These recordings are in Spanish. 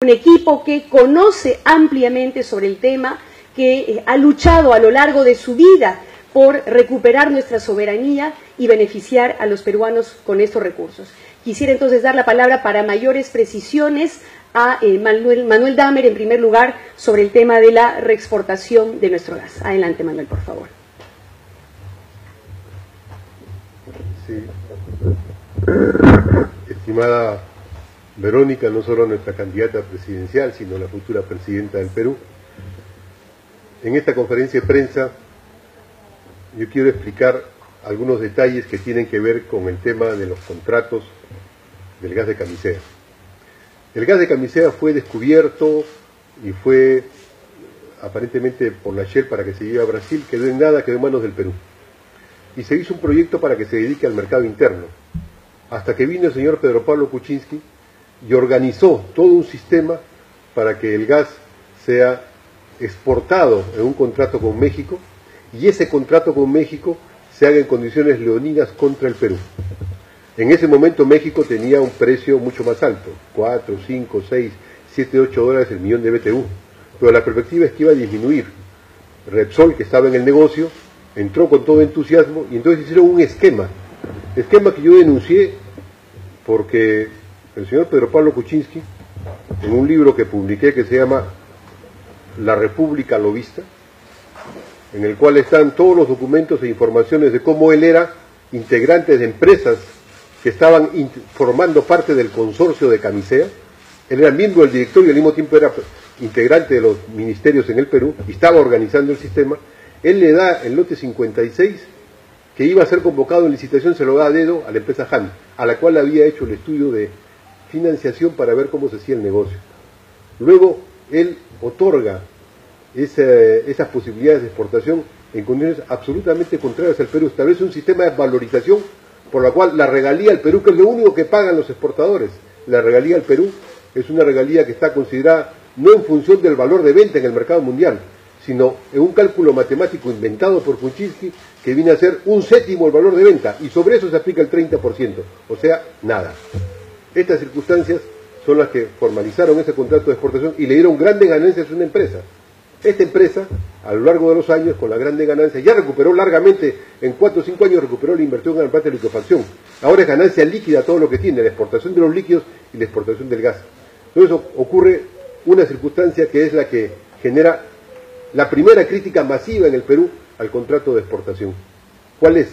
un equipo que conoce ampliamente sobre el tema, que ha luchado a lo largo de su vida por recuperar nuestra soberanía y beneficiar a los peruanos con estos recursos. Quisiera entonces dar la palabra para mayores precisiones a Manuel Damer, en primer lugar, sobre el tema de la reexportación de nuestro gas. Adelante, Manuel, por favor. Sí. Estimada Verónica, no solo nuestra candidata presidencial, sino la futura presidenta del Perú, en esta conferencia de prensa yo quiero explicar algunos detalles que tienen que ver con el tema de los contratos del gas de Camisea. El gas de Camisea fue descubierto y fue aparentemente por la Shell para que se lleve a Brasil, quedó en nada, quedó en manos del Perú. Y se hizo un proyecto para que se dedique al mercado interno, hasta que vino el señor Pedro Pablo Kuczynski y organizó todo un sistema para que el gas sea exportado en un contrato con México, y ese contrato con México se haga en condiciones leoninas contra el Perú. En ese momento México tenía un precio mucho más alto, 4, 5, 6, 7, 8 dólares el millón de BTU, pero la perspectiva es que iba a disminuir. Repsol, que estaba en el negocio, entró con todo entusiasmo y entonces hicieron un esquema que yo denuncié porque el señor Pedro Pablo Kuczynski, en un libro que publiqué que se llama La República Lobista, en el cual están todos los documentos e informaciones de cómo él era integrante de empresas que estaban formando parte del consorcio de Camisea. Él era miembro del directorio y al mismo tiempo era integrante de los ministerios en el Perú y estaba organizando el sistema. Él le da el lote 56 que iba a ser convocado en licitación, se lo da a dedo a la empresa Han, a la cual había hecho el estudio de financiación para ver cómo se hacía el negocio. Luego él otorga esas posibilidades de exportación en condiciones absolutamente contrarias al Perú. Establece un sistema de valorización por la cual la regalía al Perú, que es lo único que pagan los exportadores, la regalía al Perú es una regalía que está considerada no en función del valor de venta en el mercado mundial, sino en un cálculo matemático inventado por Kuczynski que viene a ser 1/7 del valor de venta, y sobre eso se aplica el 30%, o sea, nada. Estas circunstancias son las que formalizaron ese contrato de exportación y le dieron grandes ganancias a una empresa. Esta empresa, a lo largo de los años, con la grande ganancia, ya recuperó largamente, en 4 o 5 años recuperó la inversión en la parte de liquefacción. Ahora es ganancia líquida todo lo que tiene, la exportación de los líquidos y la exportación del gas. Entonces ocurre una circunstancia que es la que genera la primera crítica masiva en el Perú al contrato de exportación. ¿Cuál es?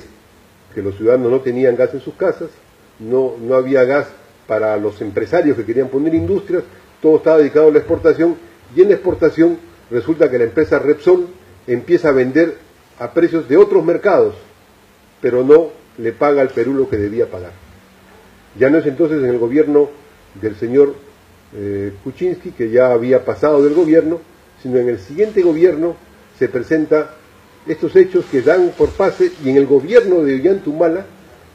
Que los ciudadanos no tenían gas en sus casas, no había gas para los empresarios que querían poner industrias, todo estaba dedicado a la exportación, y en la exportación resulta que la empresa Repsol empieza a vender a precios de otros mercados, pero no le paga al Perú lo que debía pagar. Ya no es entonces en el gobierno del señor Kuczynski, que ya había pasado del gobierno, sino en el siguiente gobierno se presenta estos hechos que dan por pase, y en el gobierno de Ollanta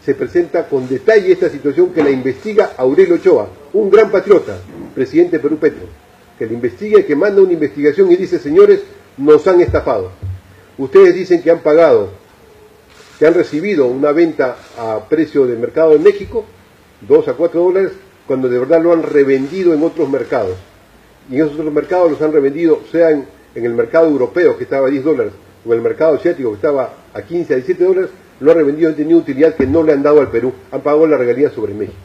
se presenta con detalle esta situación que la investiga Aurelio Ochoa, un gran patriota, presidente de Perú Petro, que la investiga y que manda una investigación y dice: señores, nos han estafado. Ustedes dicen que han pagado, que han recibido una venta a precio de mercado en México, 2 a 4 dólares, cuando de verdad lo han revendido en otros mercados. Y en esos otros mercados los han revendido, sea en el mercado europeo, que estaba a 10 dólares, o en el mercado asiático, que estaba a 15, a 17 dólares, lo han revendido, han tenido utilidad que no le han dado al Perú, han pagado la regalía sobre México.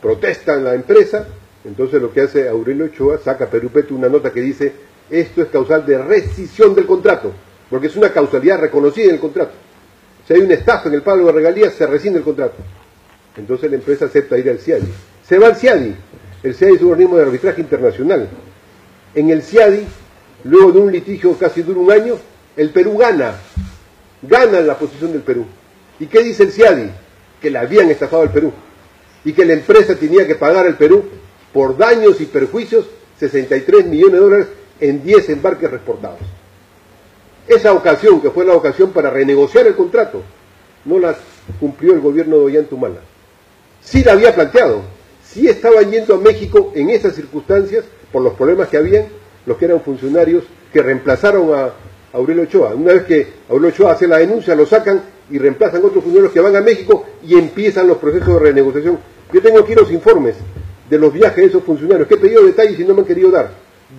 Protestan la empresa, entonces lo que hace Aurelio Ochoa, saca a Perú Petro una nota que dice: esto es causal de rescisión del contrato, porque es una causalidad reconocida en el contrato. Si hay una estafa en el pago de regalías, se rescinde el contrato. Entonces la empresa acepta ir al CIADI. Se va al CIADI. El CIADI es un organismo de arbitraje internacional. En el CIADI, luego de un litigio casi dura un año, el Perú gana la posición del Perú. ¿Y qué dice el CIADI? Que le habían estafado al Perú y que la empresa tenía que pagar al Perú por daños y perjuicios 63 millones de dólares en 10 embarques reportados. Esa ocasión, que fue la ocasión para renegociar el contrato, no la cumplió el gobierno de Ollanta Humala. Sí la había planteado, sí estaban yendo a México en esas circunstancias, por los problemas que habían, los que eran funcionarios que reemplazaron a Aurelio Ochoa. Una vez que Aurelio Ochoa hace la denuncia, lo sacan y reemplazan otros funcionarios que van a México y empiezan los procesos de renegociación. Yo tengo aquí los informes de los viajes de esos funcionarios, que he pedido detalles y no me han querido dar.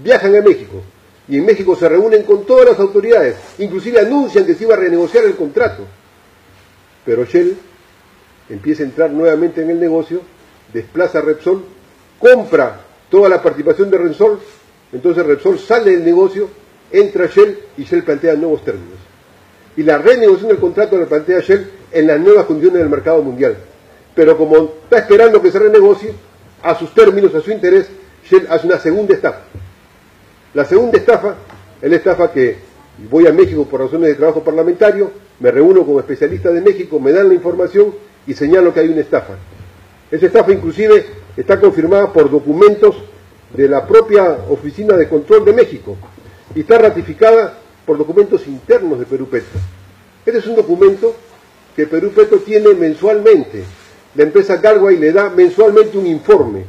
Viajan a México, y en México se reúnen con todas las autoridades, inclusive anuncian que se iba a renegociar el contrato. Pero Shell empieza a entrar nuevamente en el negocio, desplaza a Repsol, compra toda la participación de Repsol, entonces Repsol sale del negocio, entra Shell y Shell plantea nuevos términos. Y la renegociación del contrato la plantea Shell en las nuevas condiciones del mercado mundial. Pero como está esperando que se renegocie, a sus términos, a su interés, Shell hace una segunda estafa. La segunda estafa es la estafa que voy a México por razones de trabajo parlamentario, me reúno con especialistas de México, me dan la información y señalo que hay una estafa. Esa estafa inclusive está confirmada por documentos de la propia Oficina de Control de México y está ratificada por documentos internos de Perú Petro. Este es un documento que Perú Petro tiene mensualmente. La empresa Galway le da mensualmente un informe.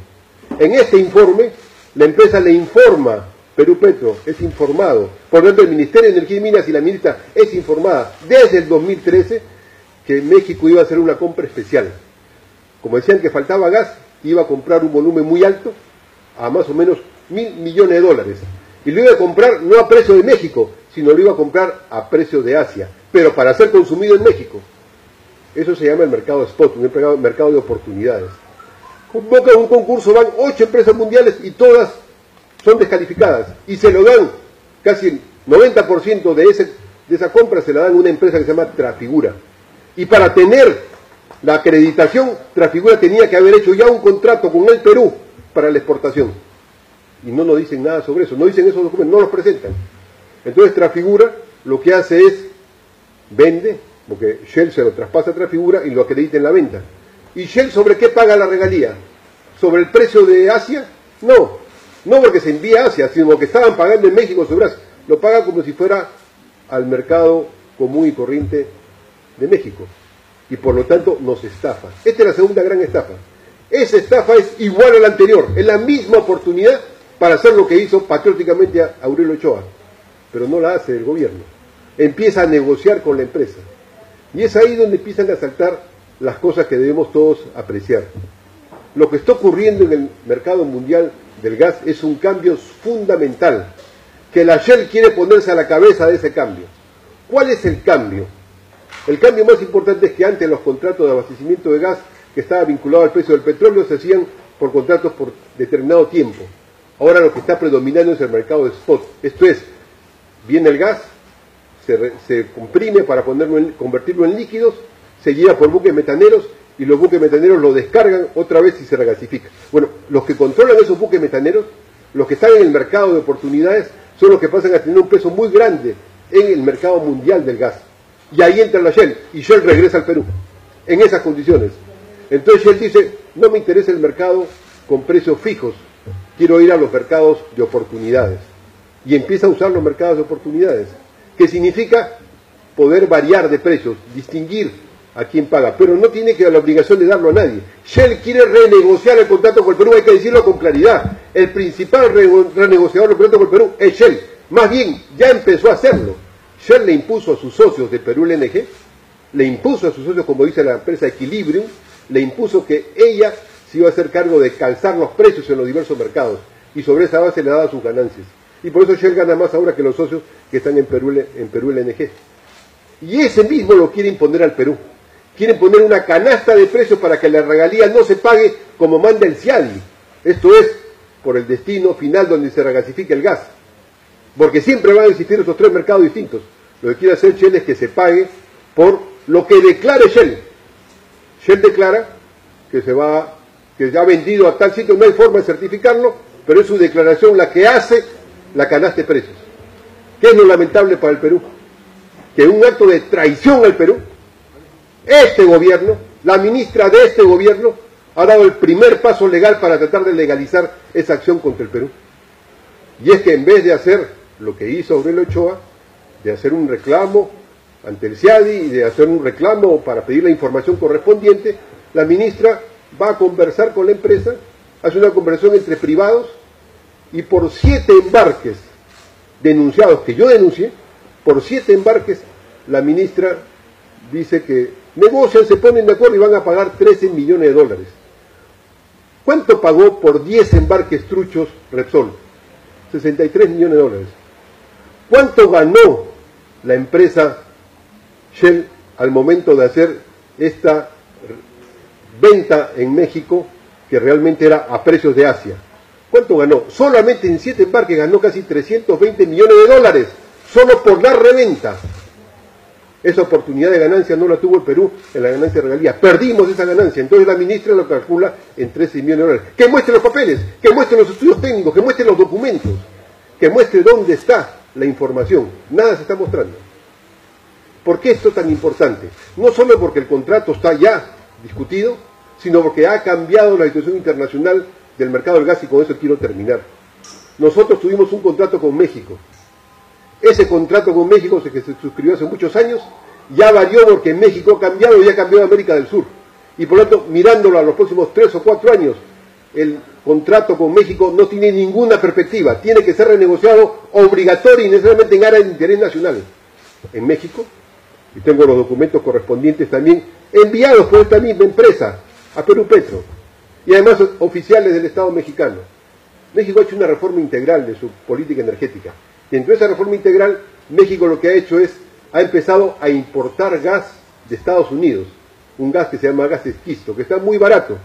En este informe, la empresa le informa, Perú Petro es informado, por lo tanto el Ministerio de Energía y Minas y la ministra es informada desde el 2013 que México iba a hacer una compra especial. Como decían que faltaba gas, iba a comprar un volumen muy alto, a más o menos $1.000 millones. Y lo iba a comprar no a precio de México, sino lo iba a comprar a precio de Asia, pero para ser consumido en México. Eso se llama el mercado spot, un mercado de oportunidades. Convoca un concurso, van 8 empresas mundiales y todas son descalificadas. Y se lo dan, casi el 90% de esa compra se la dan a una empresa que se llama Trafigura. Y para tener la acreditación, Trafigura tenía que haber hecho ya un contrato con el Perú para la exportación. Y no nos dicen nada sobre eso, no dicen esos documentos, no los presentan. Entonces Trafigura lo que hace es, vende, porque Shell se lo traspasa a Trafigura y lo acredita en la venta. ¿Y Shell sobre qué paga la regalía? ¿Sobre el precio de Asia? No porque se envía a Asia, sino que estaban pagando en México sobre Asia. Lo paga como si fuera al mercado común y corriente de México. Y por lo tanto nos estafa. Esta es la segunda gran estafa. Esa estafa es igual a la anterior, es la misma oportunidad para hacer lo que hizo patrióticamente a Aurelio Ochoa, pero no la hace el gobierno. Empieza a negociar con la empresa. Y es ahí donde empiezan a saltar las cosas que debemos todos apreciar. Lo que está ocurriendo en el mercado mundial del gas es un cambio fundamental, que la Shell quiere ponerse a la cabeza de ese cambio. ¿Cuál es el cambio? El cambio más importante es que antes los contratos de abastecimiento de gas que estaba vinculado al precio del petróleo se hacían por contratos por determinado tiempo. Ahora lo que está predominando es el mercado de spot. Esto es, viene el gas, se comprime para convertirlo en líquidos, se lleva por buques metaneros y los buques metaneros lo descargan otra vez y se regasifica. Bueno, los que controlan esos buques metaneros, los que están en el mercado de oportunidades, son los que pasan a tener un peso muy grande en el mercado mundial del gas. Y ahí entra la Shell, y Shell regresa al Perú, en esas condiciones. Entonces Shell dice, no me interesa el mercado con precios fijos, quiero ir a los mercados de oportunidades. Y empieza a usar los mercados de oportunidades, que significa poder variar de precios, distinguir a quién paga, pero no tiene que la obligación de darlo a nadie. Shell quiere renegociar el contrato con el Perú, hay que decirlo con claridad. El principal renegociador del contrato con el Perú es Shell. Más bien, ya empezó a hacerlo. Shell le impuso a sus socios de Perú LNG, le impuso a sus socios, como dice la empresa Equilibrium, le impuso que ella se iba a hacer cargo de calzar los precios en los diversos mercados, y sobre esa base le daba sus ganancias. Y por eso Shell gana más ahora que los socios que están en Perú LNG. Y ese mismo lo quiere imponer al Perú. Quieren poner una canasta de precios para que la regalía no se pague como manda el CIADI. Esto es, por el destino final donde se regasifica el gas. Porque siempre van a existir estos tres mercados distintos. Lo que quiere hacer Shell es que se pague por lo que declare Shell. Shell declara que ya ha vendido a tal sitio, no hay forma de certificarlo, pero es su declaración la que hace la canasta de precios. ¿Qué es lo lamentable para el Perú? Que un acto de traición al Perú, este gobierno, la ministra de este gobierno, ha dado el primer paso legal para tratar de legalizar esa acción contra el Perú. Y es que en vez de hacer lo que hizo Aurelio Ochoa, de hacer un reclamo ante el CIADI y de hacer un reclamo para pedir la información correspondiente, la ministra va a conversar con la empresa, hace una conversación entre privados, y por 7 embarques denunciados, que yo denuncié, por 7 embarques, la ministra dice que negocian, se ponen de acuerdo y van a pagar $13 millones. ¿Cuánto pagó por 10 embarques truchos Repsol? 63 millones de dólares. ¿Cuánto ganó la empresa Shell al momento de hacer esta venta en México, que realmente era a precios de Asia? ¿Cuánto ganó? Solamente en 7 embarques ganó casi 320 millones de dólares, solo por la reventa. Esa oportunidad de ganancia no la tuvo el Perú en la ganancia de regalías. Perdimos esa ganancia. Entonces la ministra lo calcula en 13 millones de dólares. Que muestre los papeles, que muestre los estudios técnicos, que muestre los documentos, que muestre dónde está la información. Nada se está mostrando. ¿Por qué esto es tan importante? No solo porque el contrato está ya discutido, sino porque ha cambiado la situación internacional del mercado del gas, y con eso quiero terminar. Nosotros tuvimos un contrato con México. Ese contrato con México, que se suscribió hace muchos años, ya varió porque México ha cambiado y ha cambiado América del Sur. Y por lo tanto, mirándolo a los próximos 3 o 4 años, el contrato con México no tiene ninguna perspectiva. Tiene que ser renegociado obligatorio y necesariamente en área de interés nacional. En México, y tengo los documentos correspondientes también, enviados por esta misma empresa a Perú Petro, y además oficiales del Estado mexicano. México ha hecho una reforma integral de su política energética. Y entre esa reforma integral, México lo que ha hecho ha empezado a importar gas de Estados Unidos, un gas que se llama gas esquisto, que está muy barato.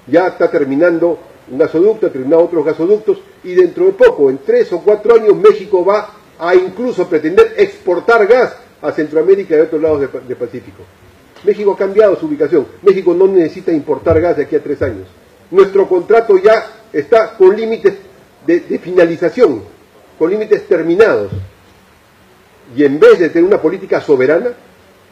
Ya está terminando un gasoducto, ha terminado otros gasoductos, y dentro de poco, en 3 o 4 años, México va a incluso pretender exportar gas a Centroamérica y a otros lados del Pacífico. México ha cambiado su ubicación. México no necesita importar gas de aquí a 3 años. Nuestro contrato ya está con límites de finalización, con límites terminados. Y en vez de tener una política soberana,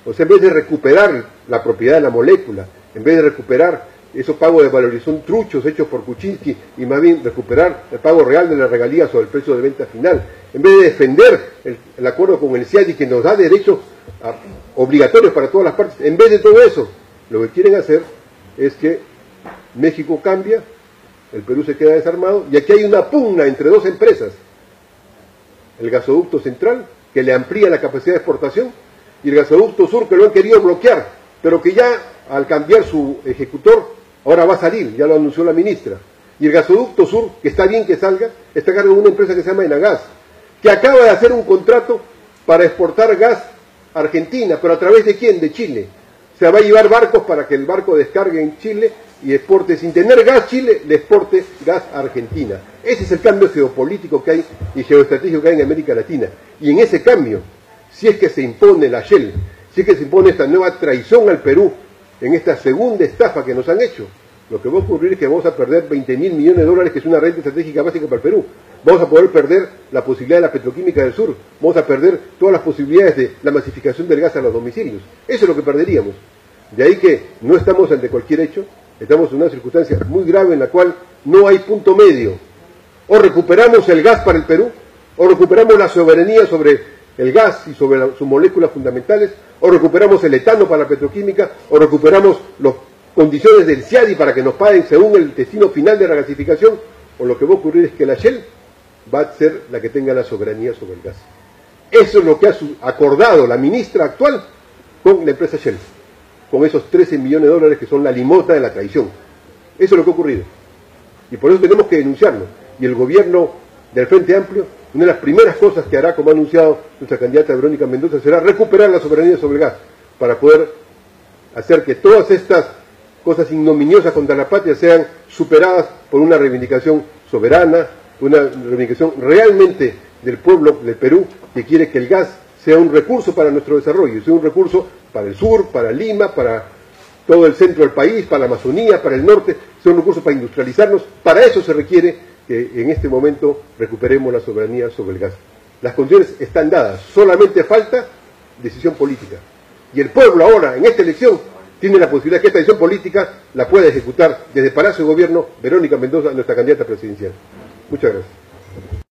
o sea, en vez de recuperar la propiedad de la molécula, en vez de recuperar esos pagos de valorización truchos hechos por Kuczynski, y más bien recuperar el pago real de las regalías sobre el precio de venta final, en vez de defender el acuerdo con el CIADI que nos da derechos obligatorios para todas las partes, en vez de todo eso, lo que quieren hacer es que México cambia, el Perú se queda desarmado, y aquí hay una pugna entre 2 empresas: el gasoducto central, que le amplía la capacidad de exportación, y el gasoducto sur, que lo han querido bloquear, pero que ya al cambiar su ejecutor ahora va a salir, ya lo anunció la ministra. Y el gasoducto sur, que está bien que salga, está a cargo de una empresa que se llama Enagas, que acaba de hacer un contrato para exportar gas a Argentina, pero ¿a través de quién? De Chile. Se va a llevar barcos para que el barco descargue en Chile y exporte, sin tener gas Chile, le exporte gas a Argentina. Ese es el cambio geopolítico que hay y geoestratégico que hay en América Latina. Y en ese cambio, si es que se impone la Shell, si es que se impone esta nueva traición al Perú, en esta segunda estafa que nos han hecho, lo que va a ocurrir es que vamos a perder 20.000 millones de dólares, que es una renta estratégica básica para el Perú. Vamos a poder perder la posibilidad de la petroquímica del sur, vamos a perder todas las posibilidades de la masificación del gas a los domicilios. Eso es lo que perderíamos. De ahí que no estamos ante cualquier hecho, estamos en una circunstancia muy grave en la cual no hay punto medio. O recuperamos el gas para el Perú, o recuperamos la soberanía sobre el gas y sobre sus moléculas fundamentales, o recuperamos el etano para la petroquímica, o recuperamos las condiciones del CIADI para que nos paguen según el destino final de la gasificación, o lo que va a ocurrir es que la Shell va a ser la que tenga la soberanía sobre el gas. Eso es lo que ha acordado la ministra actual con la empresa Shell, con esos 13 millones de dólares que son la limosna de la traición. Eso es lo que ha ocurrido. Y por eso tenemos que denunciarlo. Y el gobierno del Frente Amplio, una de las primeras cosas que hará, como ha anunciado nuestra candidata Verónica Mendoza, será recuperar la soberanía sobre el gas, para poder hacer que todas estas cosas ignominiosas contra la patria sean superadas por una reivindicación soberana, una reivindicación realmente del pueblo del Perú, que quiere que el gas sea un recurso para nuestro desarrollo, sea un recurso para el sur, para Lima, para todo el centro del país, para la Amazonía, para el norte, sea un recurso para industrializarnos. Para eso se requiere que en este momento recuperemos la soberanía sobre el gas. Las condiciones están dadas, solamente falta decisión política. Y el pueblo ahora, en esta elección, tiene la posibilidad que esta decisión política la pueda ejecutar desde Palacio de Gobierno Verónica Mendoza, nuestra candidata presidencial. Muchas gracias.